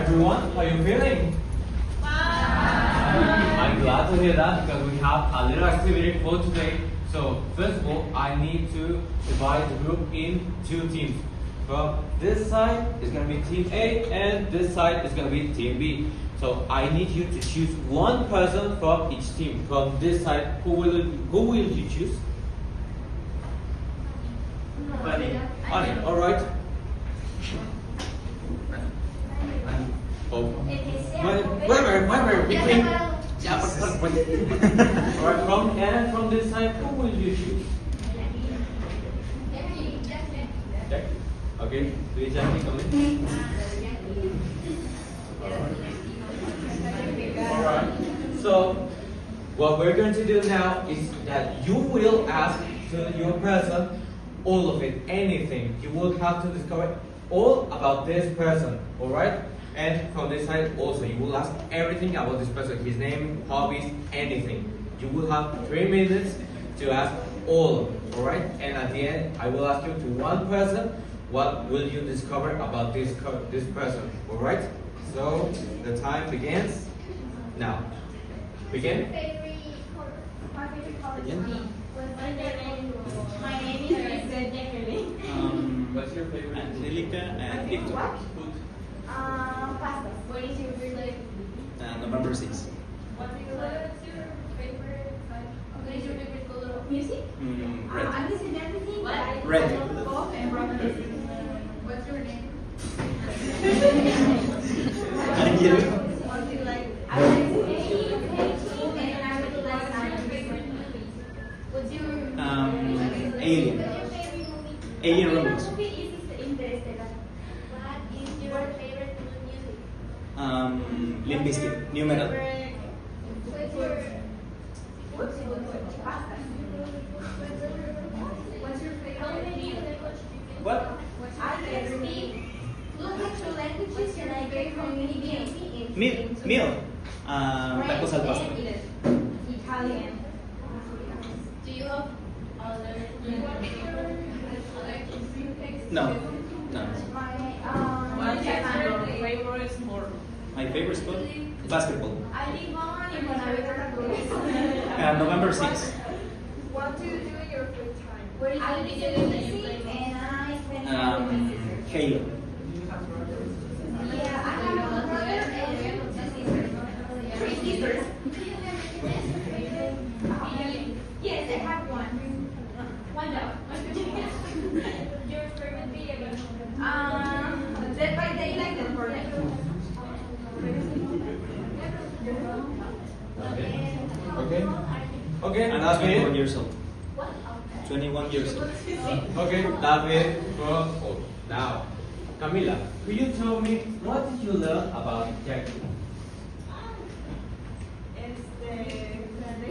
everyone. How are you feeling? I'm glad to hear that because we have a little activity for today. So first of all, I need to divide the group in two teams. From this side is going to be team A and this side is going to be team B. So I need you to choose one person from each team. From this side, who will you choose? Bunny. Bunny, all right. Oh. Wait, between. Alright, from this side, who will you choose? Jackie. Okay, do Jackie come in? Alright. So, what we're going to do now is that you will ask to your person all of it, anything. You will have to discover all about this person, alright? And from this side also, you will ask everything about this person, his name, hobbies, anything. You will have 3 minutes to ask all, alright? And at the end, I will ask you to one person, what will you discover about this person, alright? So, the time begins now. Begin? My name is Jacqueline. What's your favorite? Angelica and Victor. Pasta. What is your favorite? November 6. What's your favorite? What is your favorite color of music? Red. I'm listening to everything. What? Red. Pop and rock music. What's your name? And you? What do you like? I like painting and I really like science. What's your Alien. What's your favorite movie? Alien My Romance. movie is Interstellar. What is your favorite music? Limp Bizkit. New Metal. What's your pasta? What's your favorite? What? I can speak two languages and I can communicate in Meal. Tacos al pastor. Italian. Do you have other? No. No. What's your favorite sport? My favorite sport? Basketball. I live on in Buenaventura. November 6. What do you do in your free time? What is I listen to music and I spend time with my sisters. Halo. Yeah, I have a brother and 2 sisters. 3 sisters. Yes, I have one. One dog. Your favorite video game? Dead by Daylight and Fortnite. Okay. Okay, I'm that's 21 it. years old. 21 years old. Okay, that's it for now. Camila, could you tell me what did you learn about Jackie?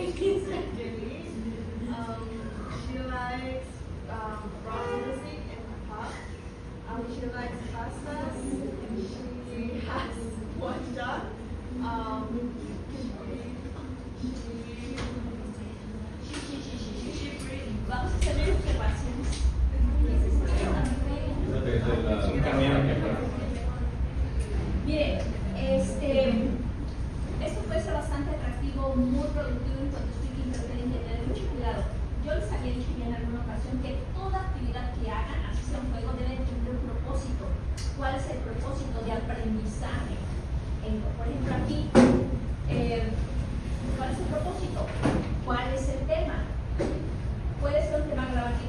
She likes rock music and pop. She likes pastas. She has one job. Vamos a hacer observaciones. Mire, esto puede ser bastante atractivo, muy productivo en cuanto estoy que tienen que tener mucho cuidado. Yo les había dicho ya en alguna ocasión que toda actividad que hagan, así sea un juego, debe tener un propósito. ¿Cuál es el propósito? De aprendizaje.